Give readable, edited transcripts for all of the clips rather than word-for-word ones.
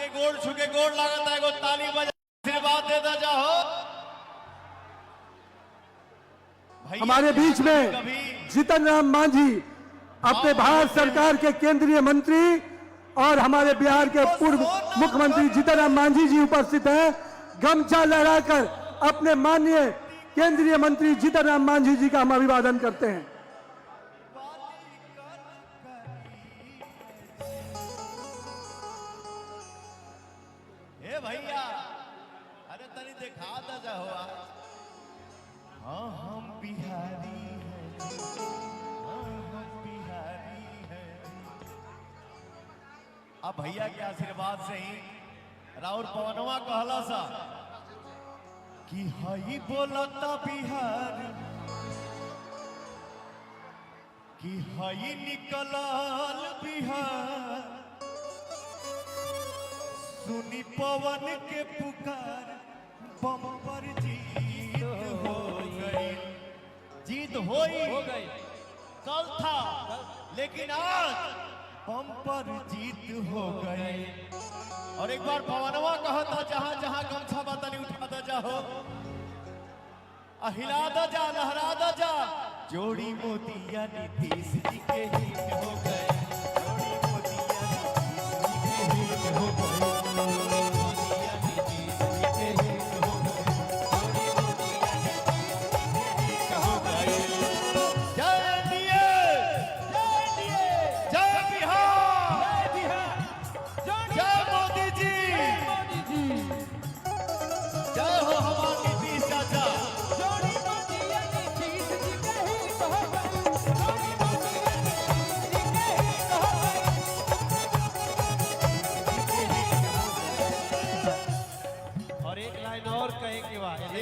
के गोड़ छुके गोड़ लागत है, ताली बजा आशीर्वाद देता जाओ। हमारे बीच में जीतन राम मांझी अपने भारत सरकार के केंद्रीय मंत्री और हमारे बिहार के पूर्व मुख्यमंत्री जीतन राम मांझी जी उपस्थित हैं। गमछा लहराकर अपने माननीय केंद्रीय मंत्री जीतन राम मांझी जी का हम अभिवादन करते हैं। हे भैया, अरे तनी देखा था जाओ। हाँ हम बिहारी हैं, हाँ हम बिहारी हैं। अब भैया के आशीर्वाद से ही राउर पवनवा कहला सा कि हई बोलता बिहार, कि हई निकलल बिहार, सुनी पवन के पुकार, बम्पर जीत हो गई। जीत हो गई, कल था लेकिन आज बम्पर जीत हो गई। और एक बार पवनवा कहता जहां जहां गमछा बतनी उठाता जाओ, हिलादा जा लहरादा जा। जोड़ी मोतिया नीतीश जी के हित हो गए, जोड़ी मोतिया नीतीश जी के हित हो गए।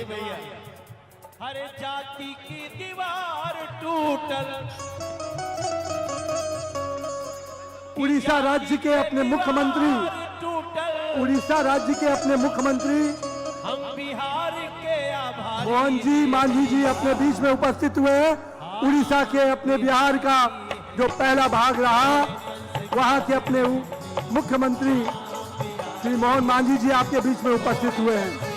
भैया, हर जाति की दीवार टूटल। उड़ीसा राज्य के अपने मुख्यमंत्री, उड़ीसा राज्य के अपने मुख्यमंत्री हम बिहार के आभारी। मोहन जी मांझी जी अपने बीच में उपस्थित हुए हैं। उड़ीसा के अपने बिहार का जो पहला भाग रहा, वहां के अपने मुख्यमंत्री श्री मोहन मांझी जी आपके बीच में उपस्थित हुए हैं।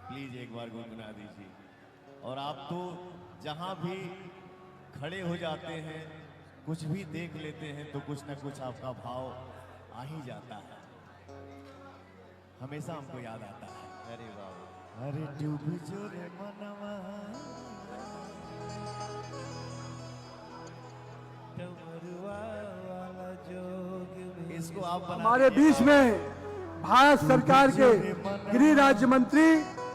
प्लीज एक बार गुनगुना दीजिए। और आप तो जहां भी खड़े हो जाते हैं, कुछ भी देख लेते हैं तो कुछ ना कुछ आपका भाव आ ही जाता है, हमेशा हमको याद आता है। अरे वाह, अरे डूब जो रे मनवा, इसको आप हमारे बीच में भारत सरकार के गृह राज्य मंत्री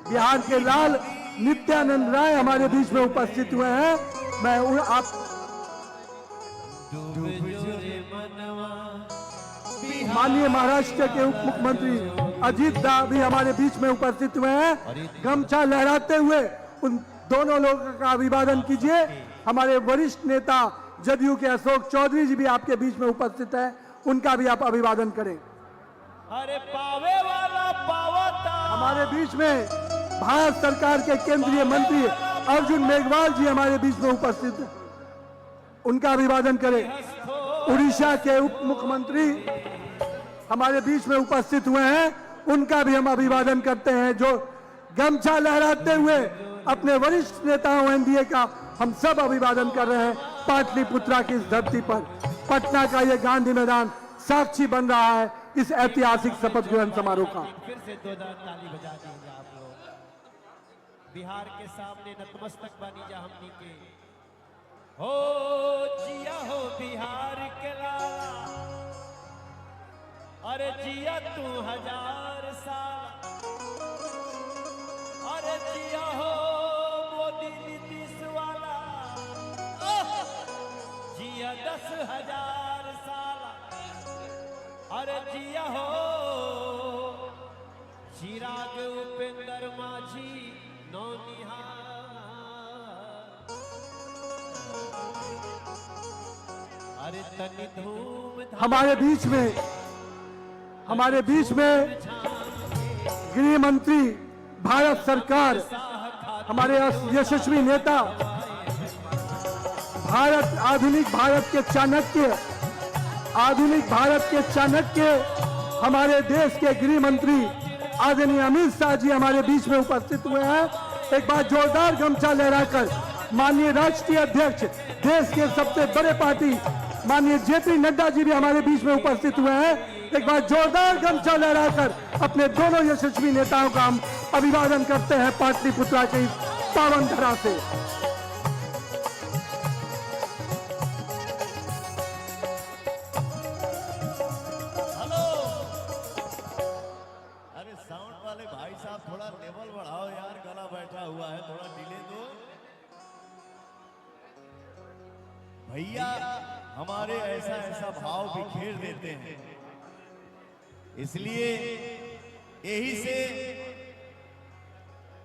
बिहार के लाल नित्यानंद राय हमारे बीच में उपस्थित हुए हैं। मैं आप माननीय महाराष्ट्र के उप मुख्यमंत्री अजीत दा भी हमारे बीच में उपस्थित हुए हैं। गमछा लहराते हुए उन दोनों लोगों का अभिवादन कीजिए। हमारे वरिष्ठ नेता जदयू के अशोक चौधरी जी भी आपके बीच में उपस्थित है, उनका भी आप अभिवादन करें। अरे पावे वाला पावता। हमारे बीच में भारत सरकार के केंद्रीय मंत्री अर्जुन मेघवाल जी हमारे बीच में उपस्थित हैं, उनका अभिवादन करें। उड़ीसा के उप मुख्यमंत्री हमारे बीच में उपस्थित हुए हैं, उनका भी हम अभिवादन करते हैं, जो गमछा लहराते हुए अपने वरिष्ठ नेताओं एनडीए का हम सब अभिवादन कर रहे हैं। पाटलिपुत्रा की इस धरती पर पटना का ये गांधी मैदान साक्षी बन रहा है इस ऐतिहासिक शपथ ग्रहण समारोह का। फिर से दो ताली बजा दीजिए आप लोग। बिहार के सामने नतमस्तक बनी जा हमनी के। हो जिया हो बिहार के लाला, अरे जिया तू 1000 साल। अरे जिया हो मोदी नीतीश वाला, जिया 10,000 साल। अरे जिया हो चिराग उपेंद्र माझी नौनिहाल। अरे तनी धूम हमारे बीच में गृह मंत्री भारत सरकार, हमारे यशस्वी नेता, आधुनिक भारत के चाणक्य हमारे देश के गृह मंत्री आदरणीय अमित शाह जी हमारे बीच में उपस्थित हुए हैं। एक बार जोरदार गमछा लहराकर माननीय राष्ट्रीय अध्यक्ष, देश के सबसे बड़े पार्टी माननीय जेपी नड्डा जी भी हमारे बीच में उपस्थित हुए हैं। एक बार जोरदार गमछा लहराकर अपने दोनों यशस्वी नेताओं का हम अभिवादन करते हैं पाटलिपुत्रा की इस पावन धरा से। हेलो, अरे साउंड वाले भाई साहब थोड़ा लेवल बढ़ाओ यार, गला बैठा हुआ है, थोड़ा डिले दो भैया। हमारे ऐसा भाव बिखेर देते हैं, इसलिए यही से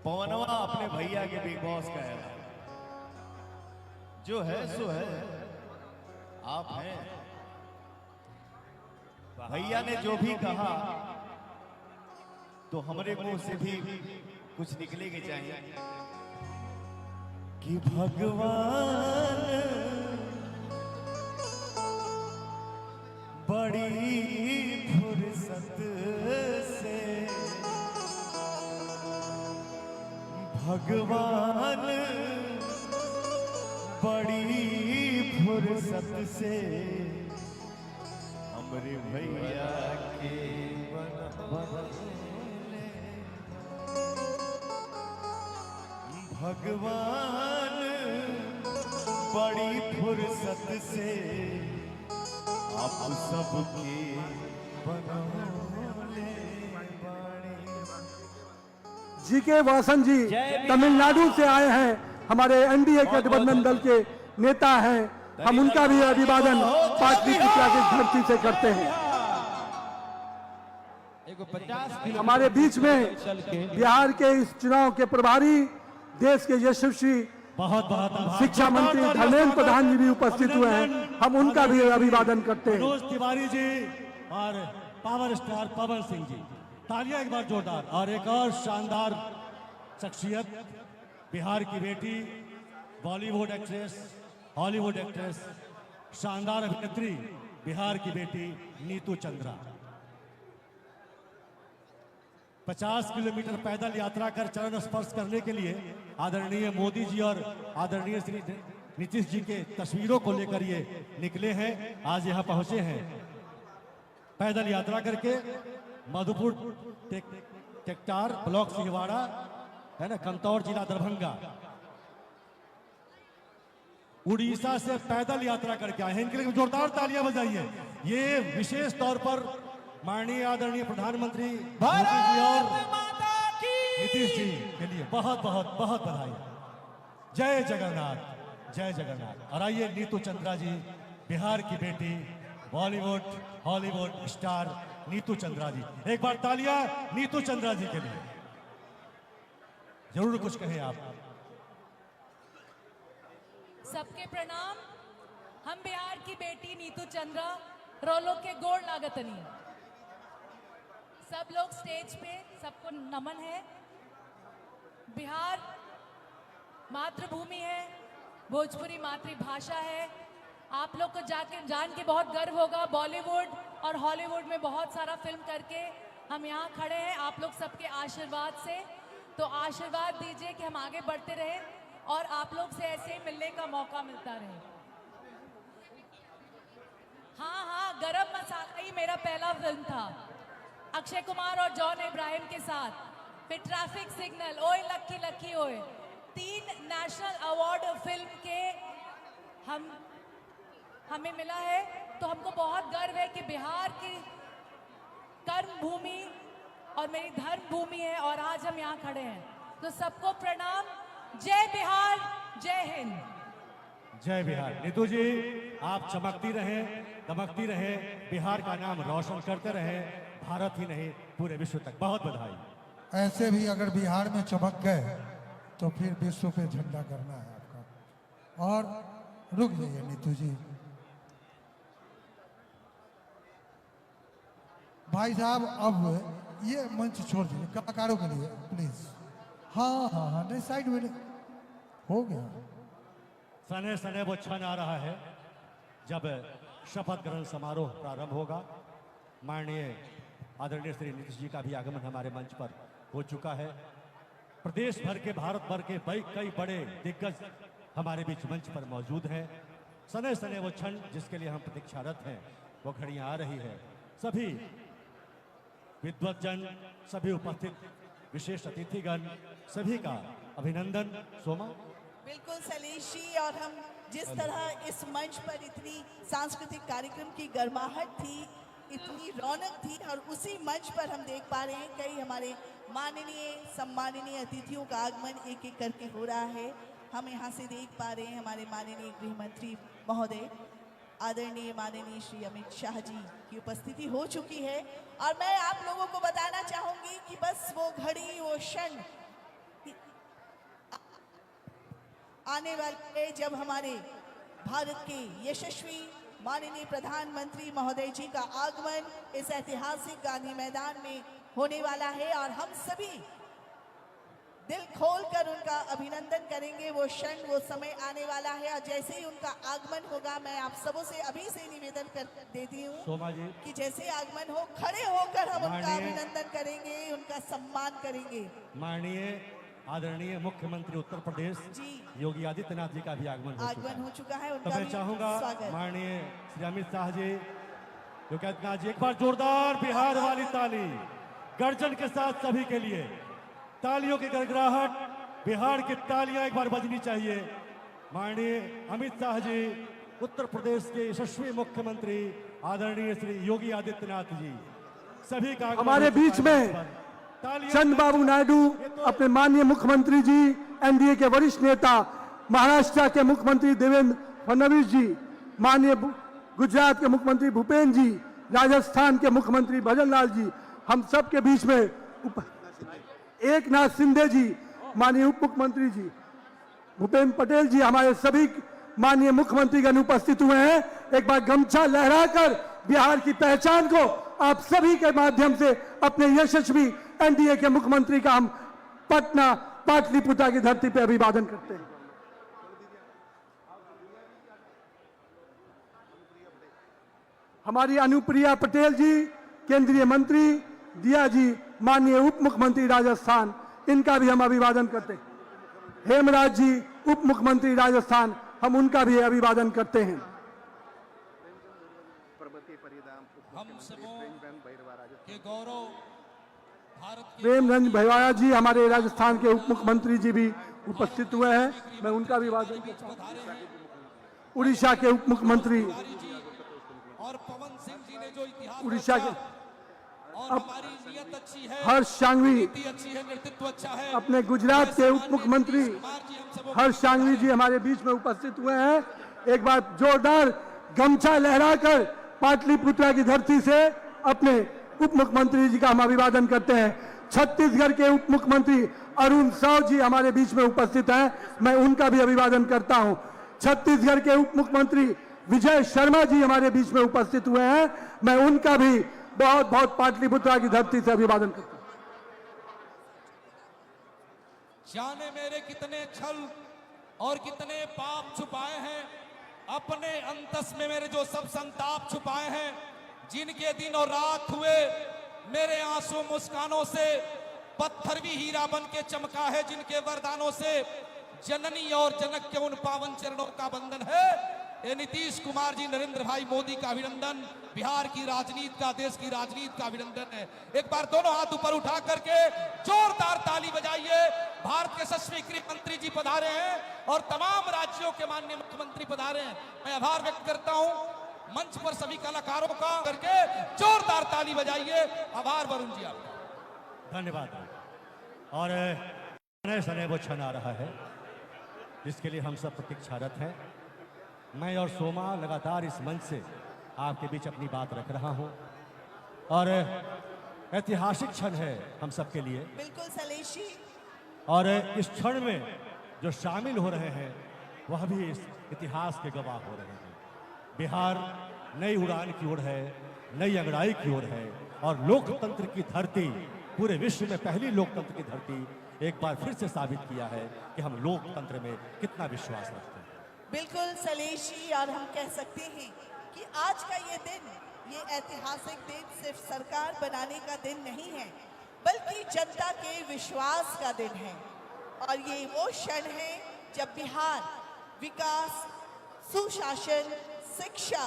पवनवा अपने भैया के बिग बॉस का है, जो है सो है, आप हैं। भैया ने जो भी कहा तो हमारे मुंह से भी कुछ निकले के चाहिए कि भगवान बड़ी फुर्सत से, भगवान बड़ी फुर्सत से हमरे भैया के बनले, भगवान बड़ी फुर्सत से आप सबके बनौले बाड़े। जीके वासन जी तमिलनाडु से आए हैं, हमारे एनडीए के गठबंधन दल के नेता हैं, हम उनका भी अभिवादन पाटलिपुत्रा की धरती से करते हैं। हमारे बीच में बिहार के इस चुनाव के प्रभारी, देश के यशस्वी शिक्षा मंत्री धर्मेंद्र प्रधान जी भी उपस्थित हुए हैं, हम उनका भी अभिवादन करते हैं। मनोज तिवारी जी और पावर स्टार पवन सिंह जी, तालियां एक बार जोरदार। और एक और शानदार शख्सियत, बिहार की बेटी, बॉलीवुड एक्ट्रेस, हॉलीवुड एक्ट्रेस, शानदार अभिनेत्री, बिहार की बेटी नीतू चंद्रा। 50 किलोमीटर पैदल यात्रा कर चरण स्पर्श करने के लिए आदरणीय मोदी जी और आदरणीय श्री नीतीश जी के तस्वीरों को लेकर ये निकले हैं, आज यहाँ पहुंचे हैं पैदल यात्रा करके। मधुपुर टेक्टार ब्लॉक सिंहवाड़ा है ना, कंतौर जिला दरभंगा, उड़ीसा से पैदल यात्रा करके आए हैं। इनके लिए जोरदार तालियां बजाइए। ये विशेष तौर पर माननीय आदरणीय प्रधानमंत्री मोदी जी और नीतीश जी के लिए बहुत बहुत बहुत बधाई। जय जगन्नाथ, जय जगन्नाथ। और आइए नीतू चंद्रा जी, बिहार की बेटी, बॉलीवुड हॉलीवुड स्टार नीतू चंद्रा जी, एक बार तालियां नीतू चंद्रा जी के लिए। जरूर कुछ कहें आप। सबके प्रणाम। हम बिहार की बेटी नीतू चंद्रा रोलो के गोड़ लागतनी। सब लोग स्टेज पे, सबको नमन है। बिहार मातृभूमि है, भोजपुरी मातृभाषा है। आप लोग को जान के बहुत गर्व होगा। बॉलीवुड और हॉलीवुड में बहुत सारा फिल्म करके हम यहाँ खड़े हैं आप लोग सबके आशीर्वाद से। तो आशीर्वाद दीजिए कि हम आगे बढ़ते रहे और आप लोग से ऐसे ही मिलने का मौका मिलता रहे। हाँ, गरम मसाला ही मेरा पहला फिल्म था, अक्षय कुमार और जॉन इब्राहिम के साथ। फिर ट्रैफिक सिग्नल, ओए लक्की लक्की ओए, 3 नेशनल अवार्ड फिल्म के हमें मिला है। तो हमको बहुत गर्व है कि बिहार की कर्म भूमि और मेरी धर्म भूमि है और आज हम यहाँ खड़े हैं। तो सबको प्रणाम। जय बिहार, जय हिंद। जय बिहार। नीतू जी, आप चमकती रहे, दमकती रहे, बिहार का नाम रोशन करते रहे, भारत ही नहीं पूरे विश्व तक। बहुत बधाई। ऐसे भी अगर बिहार में चमक गए तो फिर विश्व पे झंडा करना है आपका। और रुक जाइए नीतू जी, भाई साहब अब ये मंच छोड़ दीजिए कलाकारों के लिए प्लीज। हाँ हाँ हाँ, नहीं साइड में नहीं। हो गया। सने सने वो क्षण आ रहा है जब शपथ ग्रहण समारोह प्रारंभ होगा। माननीय आदरणीय श्री नीतीश जी का भी आगमन हमारे मंच पर हो चुका है। प्रदेश भर के, भारत भर के कई बड़े दिग्गज हमारे बीच मंच पर मौजूद हैं। सने सने वो क्षण जिसके लिए हम प्रतीक्षारत हैं, वो घड़ियां आ रही है। सभी विद्वतजन, सभी उपस्थित विशेष अतिथिगण, सभी का अभिनंदन। सोमा। बिल्कुल शैलेश जी, और हम जिस तरह इस मंच पर इतनी सांस्कृतिक कार्यक्रम की गर्माहट थी, इतनी रौनक थी, और उसी मंच पर हम देख पा रहे हैं कई हमारे माननीय सम्माननीय अतिथियों का आगमन एक एक करके हो रहा है। हम यहाँ से देख पा रहे हैं हमारे माननीय गृह मंत्री महोदय आदरणीय माननीय श्री अमित शाह जी की उपस्थिति हो चुकी है। और मैं आप लोगों को बताना चाहूंगी कि बस वो घड़ी, वो क्षण आने वाले जब हमारे भारत के यशस्वी माननीय प्रधानमंत्री महोदय जी का आगमन इस ऐतिहासिक गांधी मैदान में होने वाला है, और हम सभी दिल खोलकर उनका अभिनंदन करेंगे। वो क्षण, वो समय आने वाला है, और जैसे ही उनका आगमन होगा, मैं आप सबों से अभी से निवेदन कर देती हूँ सोमा जी कि जैसे आगमन हो, खड़े होकर हम उनका अभिनंदन करेंगे, उनका सम्मान करेंगे। माननीय आदरणीय मुख्यमंत्री उत्तर प्रदेश जी योगी आदित्यनाथ जी का भी आगमन हो चुका है, तो उनका मैं भी चाहूंगा स्वागत। माननीय श्री अमित शाह जी, योगी आदित्यनाथ जी, एक बार जोरदार बिहार वाली ताली गर्जन के साथ सभी के लिए। तालियों की गड़गड़ाहट, बिहार की तालियां एक बार बजनी चाहिए। माननीय अमित शाह जी, उत्तर प्रदेश के यशस्वी मुख्यमंत्री आदरणीय श्री योगी आदित्यनाथ जी, सभी का हमारे बीच में चंद्रबाबू नायडू, अपने माननीय मुख्यमंत्री जी, एनडीए के वरिष्ठ नेता, महाराष्ट्र के मुख्यमंत्री देवेंद्र फडणवीस जी, माननीय गुजरात के मुख्यमंत्री भूपेन्द्र जी, राजस्थान के मुख्यमंत्री भजनलाल जी, हम सब के बीच में एक नाथ शिंदे जी, माननीय उप मुख्यमंत्री जी, भूपेंद्र पटेल जी, हमारे सभी माननीय मुख्यमंत्रीगण उपस्थित हुए हैं। एक बार गमछा लहराकर बिहार की पहचान को आप सभी के माध्यम से अपने यशस्वी एनडीए के मुख्यमंत्री का हम पटना पाटलिपुत्र की धरती पर अभिवादन करते हैं। हमारी अनुप्रिया पटेल जी, केंद्रीय मंत्री, दिया जी, माननीय उप मुख्यमंत्री राजस्थान, इनका भी हम अभिवादन करते हैं। हेमराज जी, उप मुख्यमंत्री राजस्थान, हम उनका भी अभिवादन करते हैं। हम सबों के गौरव भारत के प्रेमचंद भैया जी, हमारे राजस्थान के उप मुख्यमंत्री जी भी उपस्थित हुए हैं, मैं उनका भी अभिवादन करता हूं। उड़ीसा के उप मुख्यमंत्री और पवन सिंह जी ने जो इतिहास उड़ीसा के और हमारी नियत अच्छी है, हर्ष सांघवी, नीति अच्छी है, नेतृत्व अच्छा है। अपने गुजरात के उप मुख्यमंत्री हर्ष सांघवी जी हमारे बीच में उपस्थित हुए हैं। एक बार जोरदार गमछा लहराकर पाटलिपुत्र की धरती से अपने उप मुख्यमंत्री जी का हम अभिवादन करते हैं। छत्तीसगढ़ के उप मुख्यमंत्री अरुण साव जी हमारे बीच में उपस्थित हैं, मैं उनका भी अभिवादन करता हूं। छत्तीसगढ़ के उप मुख्यमंत्री विजय शर्मा जी हमारे बीच में उपस्थित हुए हैं, मैं उनका भी बहुत बहुत पाटलिपुत्र की धरती से अभिवादन करता हूं। जाने मेरे कितने छल और कितने पाप छुपाए हैं, अपने अंतस में मेरे जो सब संताप छुपाए हैं, जिनके दिन और रात हुए मेरे आंसू मुस्कानों से, पत्थर भी हीरा बन के चमका है जिनके वरदानों से, जननी और जनक के उन पावन चरणों का बंधन है। ये नीतीश कुमार जी, नरेंद्र भाई मोदी का अभिनंदन, बिहार की राजनीति का, देश की राजनीति का अभिनंदन है। एक बार दोनों हाथ ऊपर उठा करके जोरदार ताली बजाइए। भारत के यशस्वी गृह मंत्री जी पधारे हैं और तमाम राज्यों के माननीय मुख्यमंत्री पधारे हैं। मैं आभार व्यक्त करता हूं मंच पर सभी कलाकारों का, करके जोरदार ताली बजाइए। आभार वरुण जी आपका। धन्यवाद। और नए सने वो क्षण आ रहा है जिसके लिए हम सब प्रतीक्षारत हैं। मैं और सोमा लगातार इस मंच से आपके बीच अपनी बात रख रहा हूं, और ऐतिहासिक क्षण है हम सबके लिए। बिल्कुल शैलेश जी। और इस क्षण में जो शामिल हो रहे हैं वह भी इस इतिहास के गवाह हो रहे हैं। बिहार नई उड़ान की ओर है, नई अंगड़ाई की ओर है, और लोकतंत्र की धरती, पूरे विश्व में पहली लोकतंत्र की धरती एक बार फिर से साबित किया है कि हम लोकतंत्र में कितना विश्वास रखते हैं। बिल्कुल शैलेश जी, और हम कह सकते हैं कि आज का ये दिन, ये ऐतिहासिक दिन सिर्फ सरकार बनाने का दिन नहीं है, बल्कि जनता के विश्वास का दिन है। और ये वो क्षण है जब बिहार विकास, सुशासन, शिक्षा,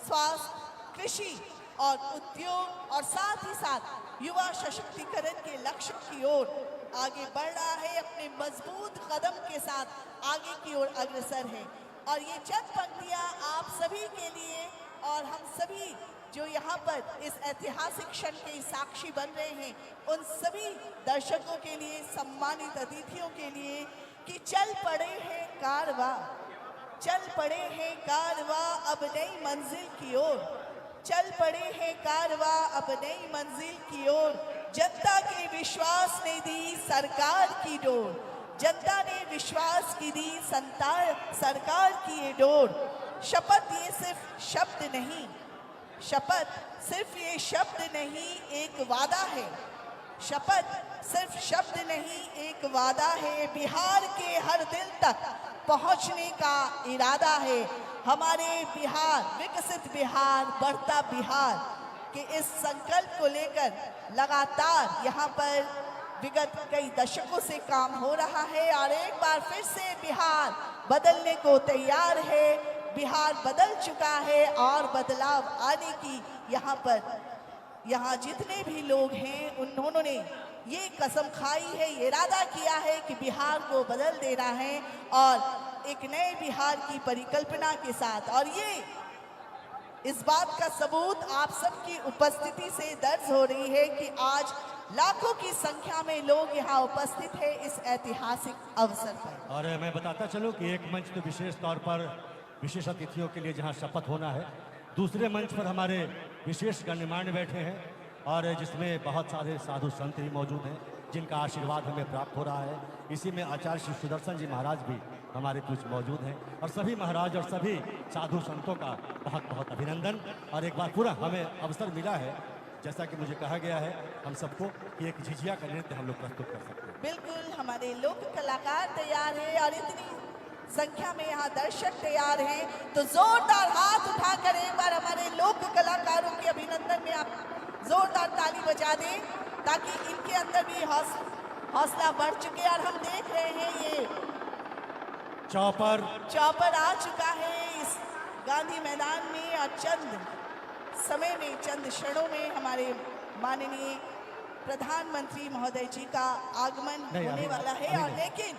स्वास्थ्य, कृषि और उद्योग और साथ ही साथ युवा सशक्तिकरण के लक्ष्य की ओर आगे बढ़ रहा है, अपने मजबूत कदम के साथ आगे की ओर अग्रसर है। और ये चंद पंक्तियां आप सभी के लिए और हम सभी जो यहाँ पर इस ऐतिहासिक क्षण के साक्षी बन रहे हैं, उन सभी दर्शकों के लिए, सम्मानित अतिथियों के लिए, कि चल पड़े हैं कारवां, चल पड़े हैं कारवां अब नई मंजिल की ओर, चल पड़े हैं कारवां अब नई मंजिल की ओर। जनता के विश्वास ने दी सरकार की डोर, जनता ने विश्वास की दी सरकार की ये डोर। शपथ ये सिर्फ शब्द नहीं, शपथ सिर्फ ये शब्द नहीं, एक वादा है। शपथ सिर्फ शब्द नहीं, एक वादा है। बिहार के हर दिल तक पहुंचने का इरादा है। हमारे बिहार, विकसित बिहार, बढ़ता बिहार के इस संकल्प को लेकर लगातार यहाँ पर विगत कई दशकों से काम हो रहा है और एक बार फिर से बिहार बदलने को तैयार है। बिहार बदल चुका है और बदलाव आने की यहाँ जितने भी लोग हैं उन्होंने ये कसम खाई है, ये इरादा किया है कि बिहार को बदल देना है और एक नए बिहार की परिकल्पना के साथ। और ये इस बात का सबूत आप सबकी उपस्थिति से दर्ज हो रही है कि आज लाखों की संख्या में लोग यहाँ उपस्थित हैं इस ऐतिहासिक अवसर पर। और मैं बताता चलूं कि एक मंच तो विशेष तौर पर विशेष अतिथियों के लिए जहां शपथ होना है, दूसरे मंच पर हमारे विशेष गण्यमान्य बैठे हैं और जिसमें बहुत सारे साधु संत भी मौजूद हैं जिनका आशीर्वाद हमें प्राप्त हो रहा है। इसी में आचार्य श्री सुदर्शन जी महाराज भी हमारे कुछ मौजूद हैं और सभी महाराज और सभी साधु संतों का बहुत बहुत अभिनंदन। और एक बार पूरा हमें अवसर मिला है, जैसा कि मुझे कहा गया है हम सबको, कि एक झिझिया का नृत्य हम लोग प्रस्तुत कर सकते हैं। बिल्कुल, हमारे लोक कलाकार तैयार हैं और इतनी संख्या में यहाँ दर्शक तैयार हैं, तो जोरदार हाथ उठाकर एक बार हमारे लोक कलाकारों के अभिनंदन में आप जोरदार ताली बजा दें ताकि इनके अंदर भी हौसला बढ़ चुके। और हम देख रहे हैं ये चौपर आ चुका है इस गांधी मैदान में और चंद समय में, चंद क्षणों में हमारे माननीय प्रधानमंत्री महोदय जी का आगमन होने वाला है। और लेकिन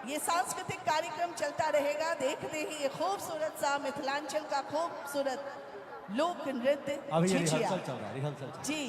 ये सांस्कृतिक कार्यक्रम चलता रहेगा, देखते ही ये खूबसूरत सा मिथिलांचल का खूबसूरत लोक नृत्य अभी रिहर्सल चल रहा है, जी